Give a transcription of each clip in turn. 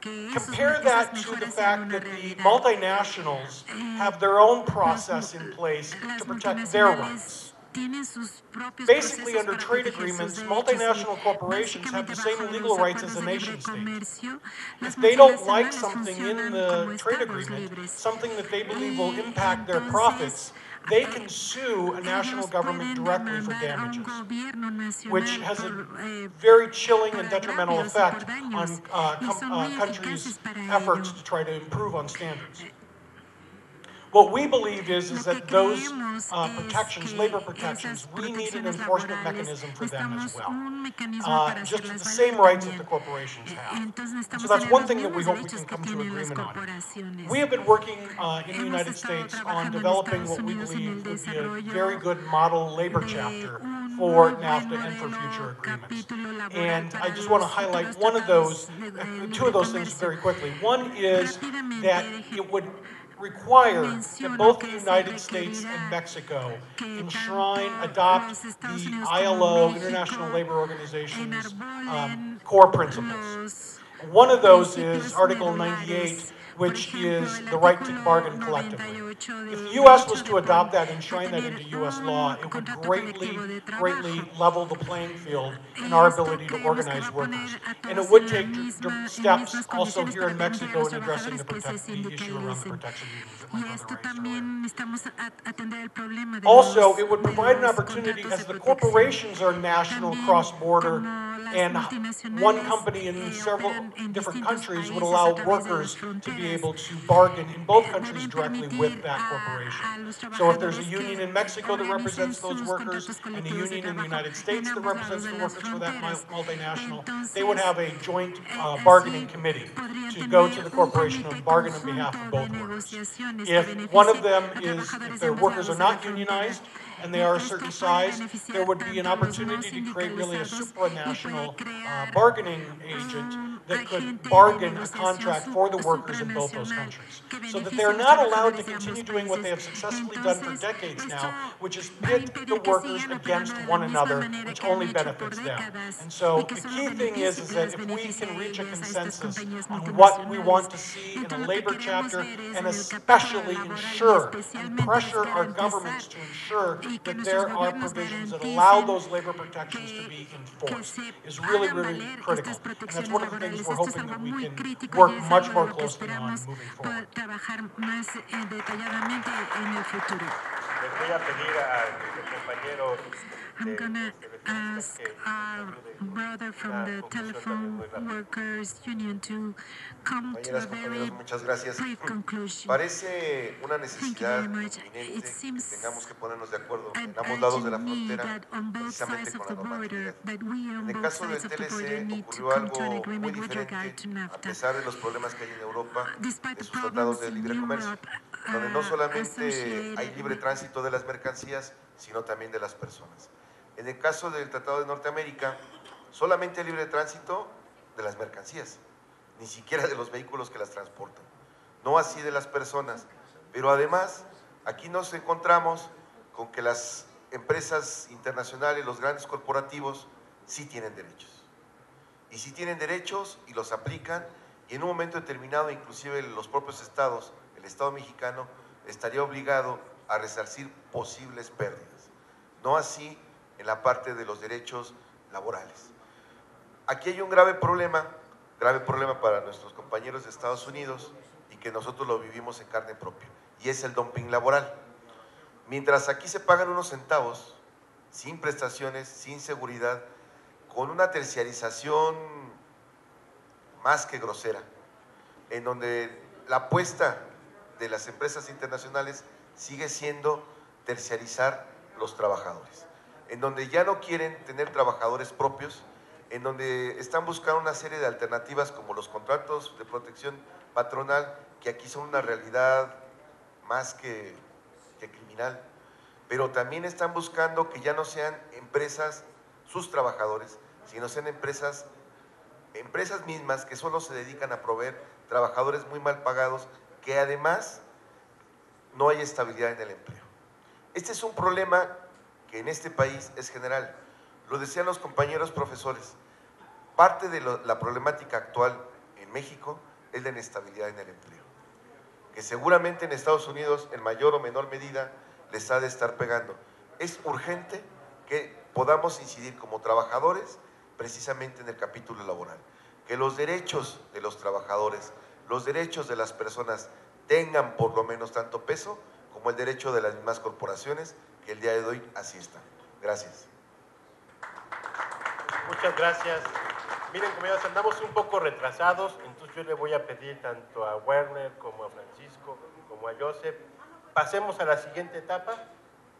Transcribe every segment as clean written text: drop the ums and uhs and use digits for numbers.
Compare that to the fact that the multinationals have their own process in place to protect their rights. Basically, under trade agreements, multinational corporations have the same legal rights as a nation state. If they don't like something in the trade agreement, something that they believe will impact their profits, they can sue a national government directly for damages, which has a very chilling and detrimental effect on countries' efforts to try to improve on standards. What we believe is that those protections, labor protections, we need an enforcement mechanism for them as well. Just the same rights that the corporations have. So that's one thing that we hope we can come to agreement on. We have been working in the United States on developing what we believe would be a very good model labor chapter for NAFTA and for future agreements. And I just want to highlight one of those, two of those things very quickly. One is that it would require that both the United States and Mexico enshrine, adopt the ILO, International Labor Organization's core principles. One of those is Article 98, which is the right to bargain collectively. If the U.S. was to adopt that and enshrine that into U.S. law, it would greatly level the playing field in our ability to organize workers. And it would take steps also here in Mexico in addressing the issue around the protection unions. Also, it would provide an opportunity, as the corporations are national, cross-border, and one company in several different countries would allow workers to be able to bargain in both countries directly with that corporation. So if there's a union in Mexico that represents those workers and a union in the United States that represents the workers for that multinational, they would have a joint bargaining committee to go to the corporation and bargain on behalf of both workers. If one of them is, if their workers are not unionized, and they are a certain size, there would be an opportunity to create really a supranational bargaining agent that could bargain a contract for the workers in both those countries. So that they're not allowed to continue doing what they have successfully done for decades now, which is pit the workers against one another, which only benefits them. And so the key thing is that if we can reach a consensus on what we want to see in a labor chapter, and especially ensure and pressure our governments to ensure that there are provisions that allow those labor protections to be enforced, is really critical. And that's one of the things we're hoping that we can work much more closely on moving forward. I'm gonna ask our brother from the Telephone Workers Union to come to a very brief conclusion. Parece una necesidad inminente que tengamos que ponernos de acuerdo en ambos lados de la frontera, precisamente con la normatividad. En el caso del TLC ocurrió algo muy diferente, a pesar de los problemas que hay en Europa, de sus tratados de libre comercio, donde no solamente hay libre tránsito de las mercancías, sino también de las personas. En el caso del Tratado de Norteamérica, solamente hay libre tránsito de las mercancías, ni siquiera de los vehículos que las transportan, no así de las personas. Pero además, aquí nos encontramos con que las empresas internacionales, los grandes corporativos, sí tienen derechos. Y sí tienen derechos y los aplican, y en un momento determinado, inclusive los propios estados, el Estado mexicano, estaría obligado a resarcir posibles pérdidas. No así en la parte de los derechos laborales. Aquí hay un grave problema para nuestros compañeros de Estados Unidos y que nosotros lo vivimos en carne propia, y es el dumping laboral. Mientras aquí se pagan unos centavos, sin prestaciones, sin seguridad, con una terciarización más que grosera, en donde la apuesta de las empresas internacionales sigue siendo terciarizar los trabajadores, en donde ya no quieren tener trabajadores propios, en donde están buscando una serie de alternativas como los contratos de protección patronal, que aquí son una realidad más que criminal, pero también están buscando que ya no sean empresas sus trabajadores, sino sean empresas mismas que solo se dedican a proveer trabajadores muy mal pagados, que además no hay estabilidad en el empleo. Este es un problema que en este país es general. Lo decían los compañeros profesores. Parte de la problemática actual en México es la inestabilidad en el empleo, que seguramente en Estados Unidos en mayor o menor medida les ha de estar pegando. Es urgente que podamos incidir como trabajadores precisamente en el capítulo laboral, que los derechos de los trabajadores, los derechos de las personas tengan por lo menos tanto peso como el derecho de las mismas corporaciones, que el día de hoy así están. Gracias. Muchas gracias. Miren, compañeros, andamos un poco retrasados, entonces yo le voy a pedir tanto a Werner como a Francisco como a Joseph, pasemos a la siguiente etapa.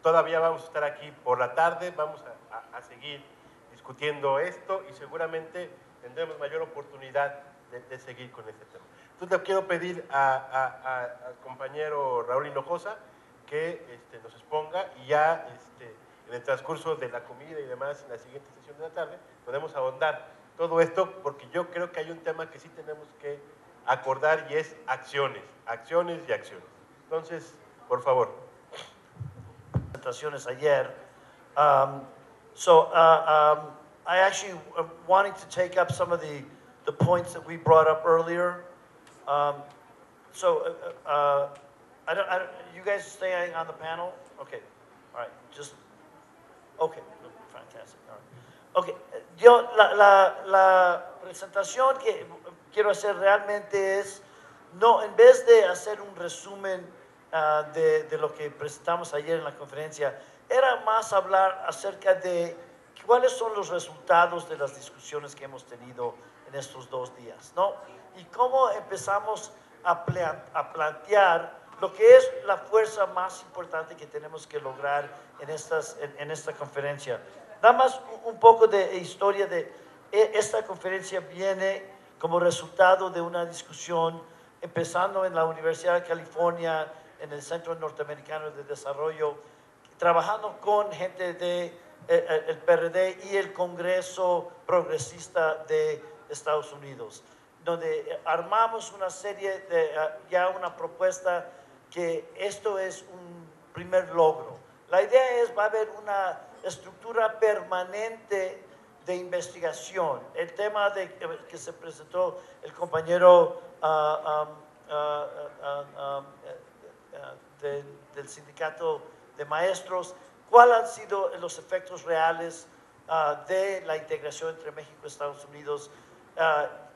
Todavía vamos a estar aquí por la tarde, vamos a seguir discutiendo esto y seguramente tendremos mayor oportunidad de seguir con este tema. Entonces le quiero pedir al compañero Raúl Hinojosa que nos exponga y ya en el transcurso de la comida y demás, en la siguiente sesión de la tarde, podemos ahondar todo esto, porque yo creo que hay un tema que sí tenemos que acordar y es acciones, acciones y acciones. Entonces, por favor. Presentaciones ayer. I actually wanting to take up some of the points that we brought up earlier. You guys staying on the panel? Okay, all right, just, okay, fantastic, all right. Okay, yo, la presentación que quiero hacer realmente es, no, en vez de hacer un resumen de lo que presentamos ayer en la conferencia, era más hablar acerca de cuáles son los resultados de las discusiones que hemos tenido en estos 2 días, ¿no? Y cómo empezamos a plantear lo que es la fuerza más importante que tenemos que lograr en esta conferencia. Nada más un poco de historia de esta conferencia viene como resultado de una discusión empezando en la Universidad de California, en el Centro Norteamericano de Desarrollo, trabajando con gente del PRD y el Congreso Progresista de Estados Unidos, donde armamos una serie de, ya una propuesta que esto es un primer logro. La idea es, va a haber una estructura permanente de investigación. El tema que se presentó el compañero del sindicato de maestros, cuáles han sido los efectos reales de la integración entre México y Estados Unidos.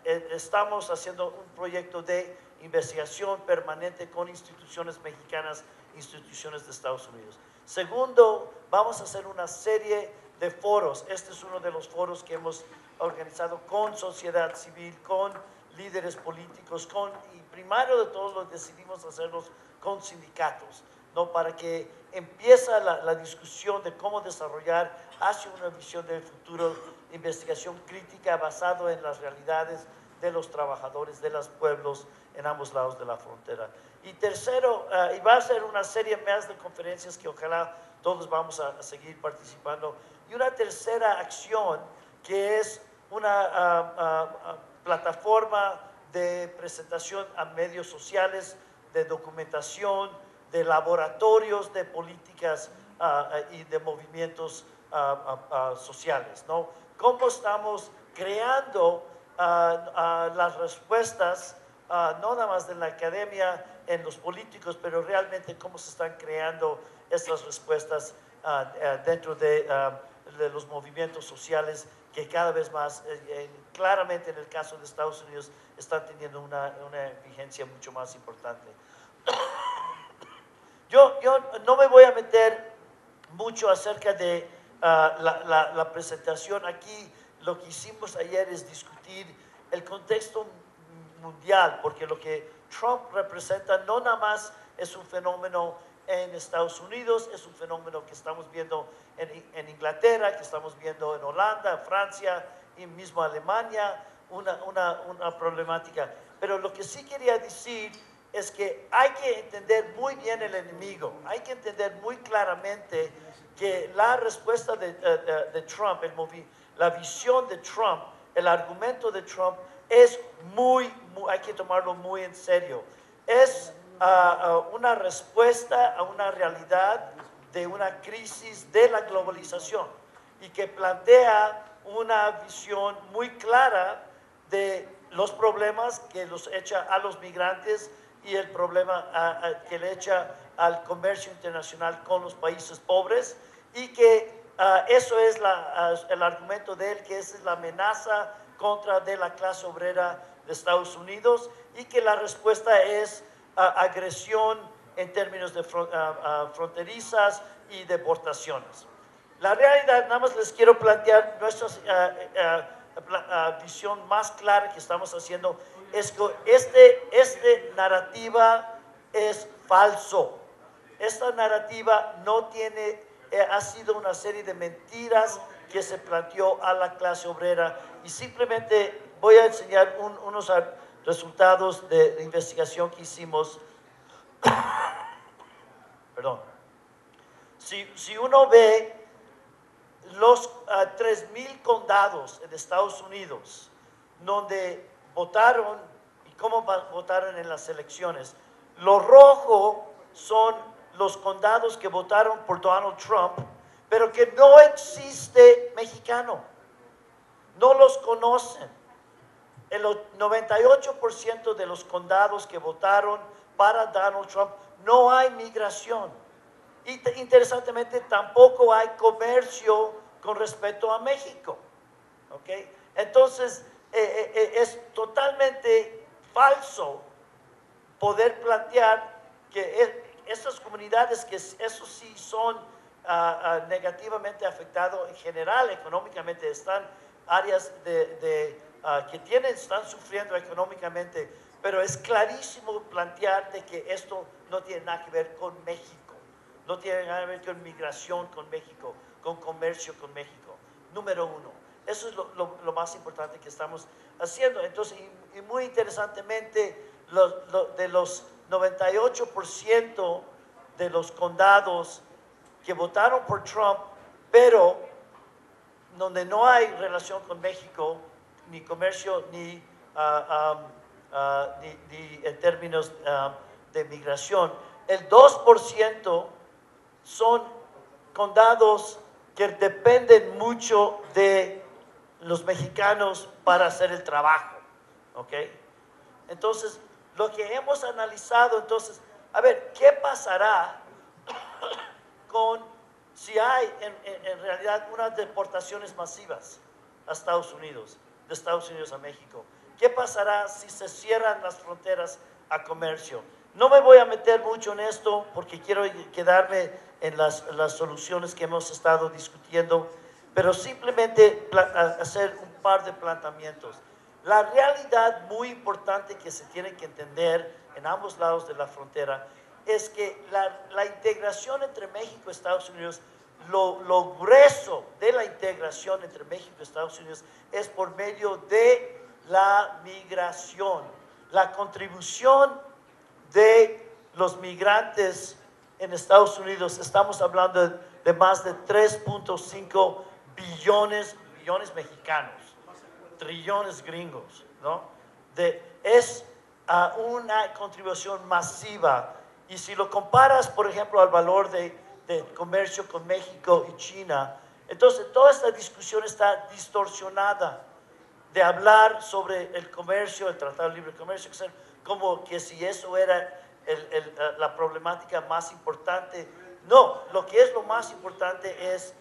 Estamos haciendo un proyecto de investigación permanente con instituciones mexicanas, instituciones de Estados Unidos. Segundo, vamos a hacer una serie de foros. Este es uno de los foros que hemos organizado con sociedad civil, con líderes políticos, y primario de todos los decidimos hacerlos con sindicatos, ¿no? Para que empiece la discusión de cómo desarrollar hacia una visión del futuro de investigación crítica basado en las realidades de los trabajadores, de los pueblos en ambos lados de la frontera. Y tercero, y va a ser una serie más de conferencias que ojalá todos vamos a seguir participando. Y una tercera acción que es una plataforma de presentación a medios sociales, de documentación, de laboratorios de políticas y de movimientos sociales, ¿no? Cómo estamos creando las respuestas, no nada más de la academia, en los políticos, pero realmente cómo se están creando estas respuestas dentro de los movimientos sociales que cada vez más, claramente en el caso de Estados Unidos, están teniendo una vigencia mucho más importante. Yo no me voy a meter mucho acerca de la presentación. Aquí lo que hicimos ayer es discutir el contexto mundial, porque lo que Trump representa no nada más es un fenómeno en Estados Unidos, es un fenómeno que estamos viendo en Inglaterra, que estamos viendo en Holanda, Francia y mismo Alemania, una problemática. Pero lo que sí quería decir es que hay que entender muy bien el enemigo, hay que entender muy claramente que la respuesta de Trump, la visión de Trump, el argumento de Trump es hay que tomarlo muy en serio. Es una respuesta a una realidad de una crisis de la globalización y que plantea una visión muy clara de los problemas que los echa a los migrantes y el problema que le echa al comercio internacional con los países pobres, y que eso es el argumento de él, que esa es la amenaza contra de la clase obrera de Estados Unidos, y que la respuesta es agresión en términos de fronterizas y deportaciones. La realidad, nada más les quiero plantear nuestra visión más clara que estamos haciendo, es que este narrativa es falso. Esta narrativa no tiene, ha sido una serie de mentiras que se planteó a la clase obrera, y simplemente voy a enseñar unos resultados de investigación que hicimos. Perdón. Si uno ve los 3,000 condados en Estados Unidos donde votaron y cómo votaron en las elecciones, lo rojo son los condados que votaron por Donald Trump, pero que no existe mexicano, no los conocen. El 98% de los condados que votaron para Donald Trump no hay migración. Y interesantemente tampoco hay comercio con respecto a México. ¿Okay? Entonces es totalmente falso poder plantear que estas comunidades, que eso sí son negativamente afectados en general económicamente, están áreas que están sufriendo económicamente, pero es clarísimo plantear de que esto no tiene nada que ver con México. No tiene nada que ver con migración con México, con comercio con México. Número uno. Eso es lo más importante que estamos haciendo. Entonces, y muy interesantemente, de los 98% de los condados que votaron por Trump, pero donde no hay relación con México, ni comercio, ni en términos de migración, el 2% son condados que dependen mucho de los mexicanos para hacer el trabajo. ¿Ok? Entonces, lo que hemos analizado, entonces, a ver, ¿qué pasará si hay en realidad unas deportaciones masivas a Estados Unidos, de Estados Unidos a México? ¿Qué pasará si se cierran las fronteras a comercio? No me voy a meter mucho en esto porque quiero quedarme en las soluciones que hemos estado discutiendo, pero simplemente hacer un par de planteamientos. La realidad muy importante que se tiene que entender en ambos lados de la frontera es que la integración entre México y Estados Unidos, lo grueso de la integración entre México y Estados Unidos es por medio de la migración. La contribución de los migrantes en Estados Unidos, estamos hablando de más de 3.5 billones mexicanos, trillones gringos, ¿no? Es una contribución masiva, y si lo comparas, por ejemplo, al valor de comercio con México y China, entonces toda esta discusión está distorsionada de hablar sobre el comercio, el Tratado de Libre Comercio, como que si eso era la problemática más importante. No, lo que es lo más importante es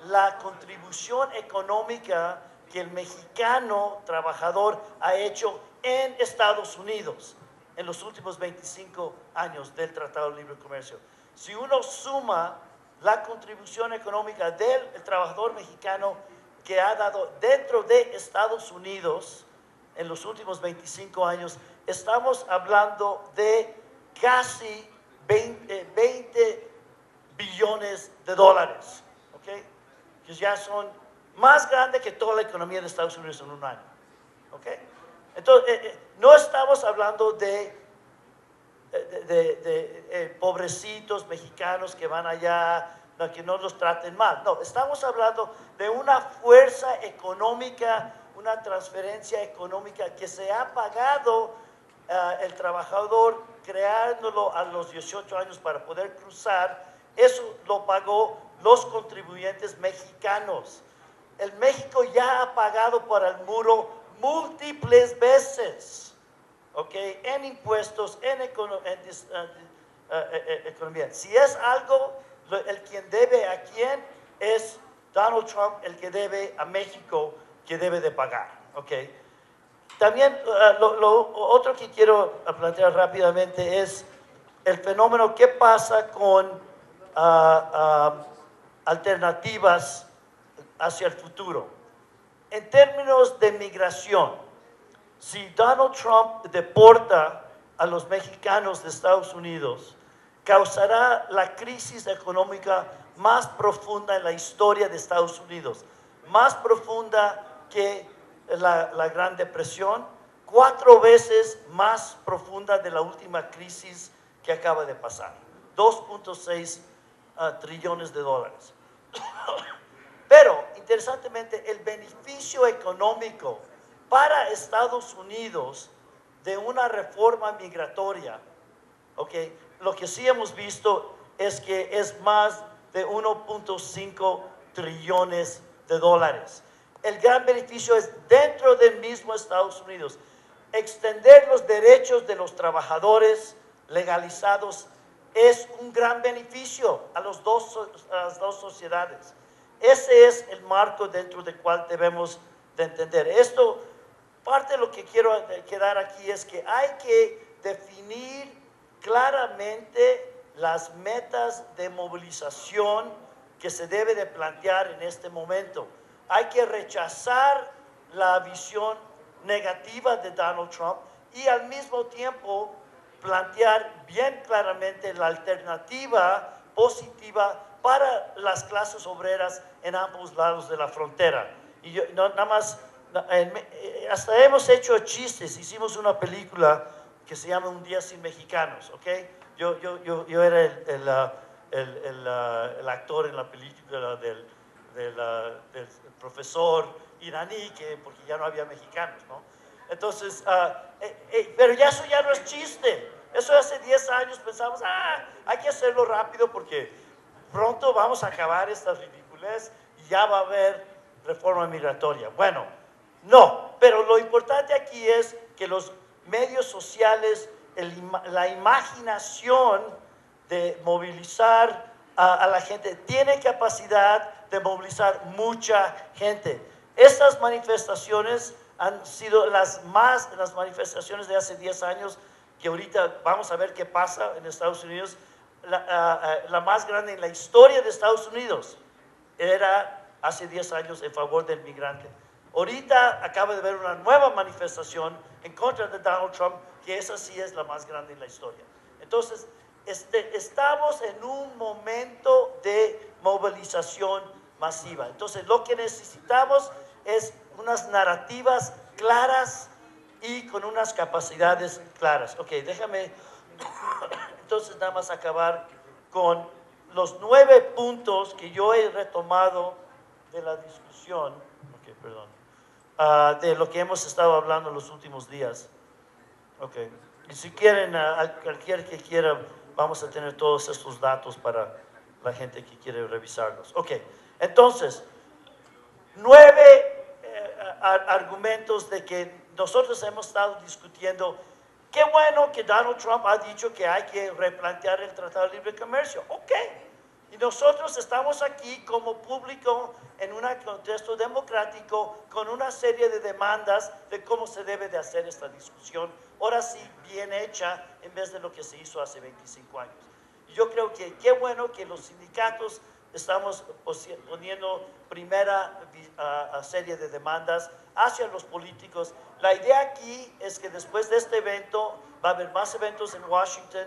la contribución económica que el mexicano trabajador ha hecho en Estados Unidos en los últimos 25 años del Tratado de Libre Comercio. Si uno suma la contribución económica del trabajador mexicano que ha dado dentro de Estados Unidos en los últimos 25 años, estamos hablando de casi 20 billones de dólares, ¿ok? Que ya son más grandes que toda la economía de Estados Unidos en un año, ¿ok? Entonces, no estamos hablando de pobrecitos mexicanos que van allá, que no los traten mal. No, estamos hablando de una fuerza económica, una transferencia económica que se ha pagado el trabajador creándolo a los 18 años para poder cruzar, eso lo pagó los contribuyentes mexicanos. El México ya ha pagado para el muro múltiples veces, ¿ok? En impuestos, en economía. Si es algo, el quien debe a quién es Donald Trump, el que debe a México, que debe de pagar, ¿ok? También lo otro que quiero plantear rápidamente es el fenómeno que pasa con alternativas hacia el futuro. En términos de migración, si Donald Trump deporta a los mexicanos de Estados Unidos, causará la crisis económica más profunda en la historia de Estados Unidos, más profunda que la Gran Depresión, 4 veces más profunda de la última crisis que acaba de pasar, 2.6 trillones de dólares. Pero, interesantemente, el beneficio económico para Estados Unidos de una reforma migratoria, ¿okay? Lo que sí hemos visto es que es más de 1.5 trillones de dólares. El gran beneficio es dentro del mismo Estados Unidos. Extender los derechos de los trabajadores legalizados es un gran beneficio a las dos sociedades. Ese es el marco dentro del cual debemos de entender. Esto, parte de lo que quiero quedar aquí es que hay que definir claramente las metas de movilización que se debe de plantear en este momento. Hay que rechazar la visión negativa de Donald Trump y al mismo tiempo plantear bien claramente la alternativa positiva para las clases obreras en ambos lados de la frontera. Y yo, nada más, hasta hemos hecho chistes, hicimos una película que se llama Un Día Sin Mexicanos, ¿ok? Yo era el actor en la película del profesor iraní, porque ya no había mexicanos, ¿no? Entonces, pero ya eso ya no es chiste. Eso hace 10 años pensamos, hay que hacerlo rápido porque pronto vamos a acabar esta ridiculez y ya va a haber reforma migratoria. Bueno, no, pero lo importante aquí es que los medios sociales, la imaginación de movilizar a la gente, tiene capacidad de movilizar mucha gente. Estas manifestaciones han sido las manifestaciones de hace 10 años, que ahorita vamos a ver qué pasa en Estados Unidos. La más grande en la historia de Estados Unidos era hace 10 años en favor del migrante. Ahorita acaba de haber una nueva manifestación en contra de Donald Trump, que esa sí es la más grande en la historia. Entonces, estamos en un momento de movilización masiva. Entonces, lo que necesitamos es unas narrativas claras y con unas capacidades claras. Ok, déjame entonces nada más acabar con los 9 puntos que yo he retomado de la discusión, de lo que hemos estado hablando en los últimos días. Ok, y si quieren, cualquier que quiera, vamos a tener todos estos datos para la gente que quiere revisarlos. Ok, entonces, 9 argumentos de que nosotros hemos estado discutiendo. Qué bueno que Donald Trump ha dicho que hay que replantear el Tratado de Libre Comercio. Ok, y nosotros estamos aquí como público en un contexto democrático con una serie de demandas de cómo se debe de hacer esta discusión, ahora sí bien hecha en vez de lo que se hizo hace 25 años. Y yo creo que qué bueno que los sindicatos estamos poniendo primera serie de demandas hacia los políticos. La idea aquí es que después de este evento va a haber más eventos en Washington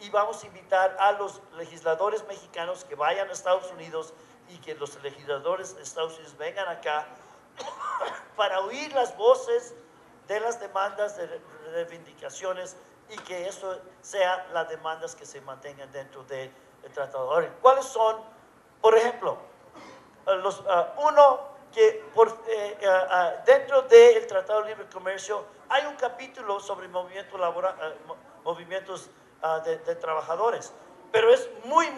y vamos a invitar a los legisladores mexicanos que vayan a Estados Unidos y que los legisladores de Estados Unidos vengan acá para oír las voces de las demandas de reivindicaciones y que eso sea las demandas que se mantengan dentro del tratado. Ahora, ¿cuáles son? Por ejemplo, uno, que dentro del Tratado de Libre Comercio hay un capítulo sobre movimiento laboral, movimientos de trabajadores, pero es muy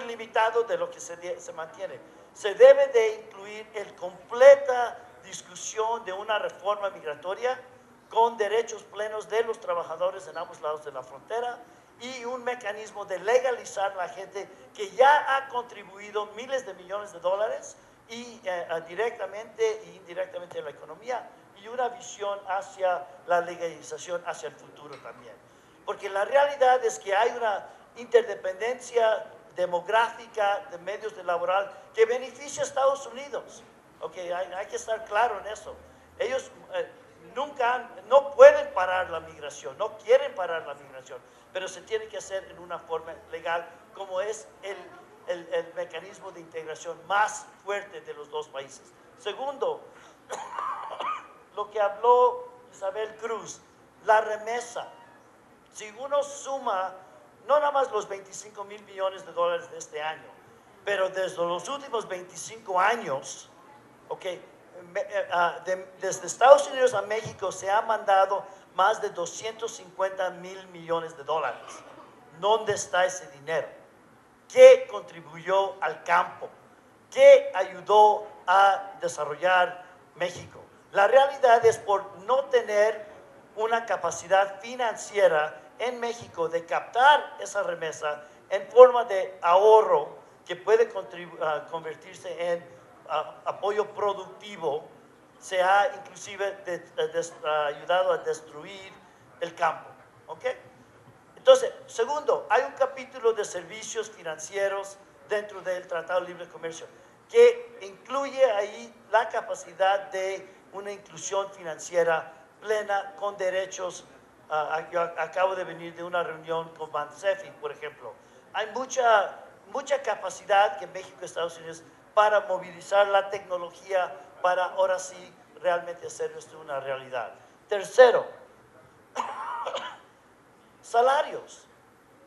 limitado de lo que se mantiene. Se debe de incluir el completa discusión de una reforma migratoria con derechos plenos de los trabajadores en ambos lados de la frontera y un mecanismo de legalizar a la gente que ya ha contribuido miles de millones de dólares y directamente e indirectamente a la economía, y una visión hacia la legalización hacia el futuro también. Porque la realidad es que hay una interdependencia demográfica de medios de laboral que beneficia a Estados Unidos. Okay, hay que estar claro en eso. Ellos no pueden parar la migración, no quieren parar la migración, pero se tiene que hacer en una forma legal, como es el mecanismo de integración más fuerte de los dos países. Segundo, lo que habló Isabel Cruz, la remesa. Si uno suma no nada más los 25 mil millones de dólares de este año, pero desde los últimos 25 años, okay, desde Estados Unidos a México se ha mandado más de 250 mil millones de dólares. ¿Dónde está ese dinero? ¿Qué contribuyó al campo? ¿Qué ayudó a desarrollar México? La realidad es por no tener una capacidad financiera en México de captar esa remesa en forma de ahorro que puede convertirse en apoyo productivo, se ha inclusive ayudado a destruir el campo. ¿Okay? Entonces, segundo, hay un capítulo de servicios financieros dentro del Tratado de Libre Comercio que incluye ahí la capacidad de una inclusión financiera plena con derechos. Yo acabo de venir de una reunión con Bansefi, por ejemplo. Hay mucha capacidad que México y Estados Unidos para movilizar la tecnología para ahora sí realmente hacer esto una realidad. Tercero, salarios.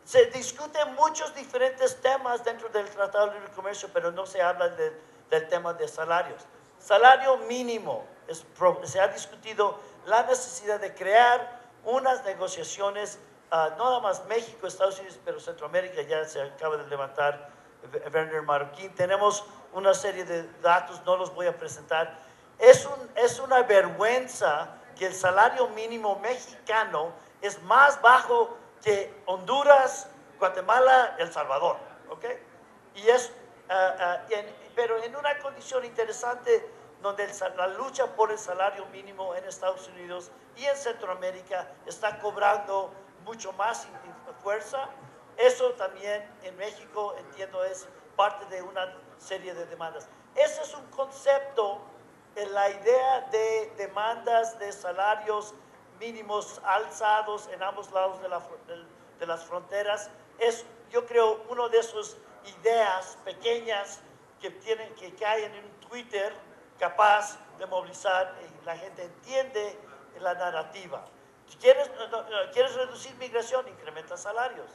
Se discuten muchos diferentes temas dentro del Tratado de Libre Comercio, pero no se habla del tema de salarios. Salario mínimo. Se ha discutido la necesidad de crear unas negociaciones, no nada más México, Estados Unidos, pero Centroamérica, ya se acaba de levantar Werner Marroquín. Tenemos una serie de datos, no los voy a presentar. Es una vergüenza que el salario mínimo mexicano es más bajo que Honduras, Guatemala, El Salvador. ¿Okay? Y pero en una condición interesante donde la lucha por el salario mínimo en Estados Unidos y en Centroamérica está cobrando mucho más fuerza. Eso también en México, entiendo, es parte de una serie de demandas. Ese es un concepto, la idea de demandas de salarios mínimos alzados en ambos lados de las fronteras, es, yo creo, uno de esas ideas pequeñas que caen en un Twitter capaz de movilizar y la gente entiende la narrativa. ¿Quieres reducir migración? Incrementa salarios.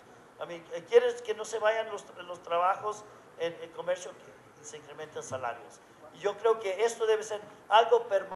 ¿Quieres que no se vayan los trabajos en comercio? Que se incrementen salarios. Y yo creo que esto debe ser algo permanente.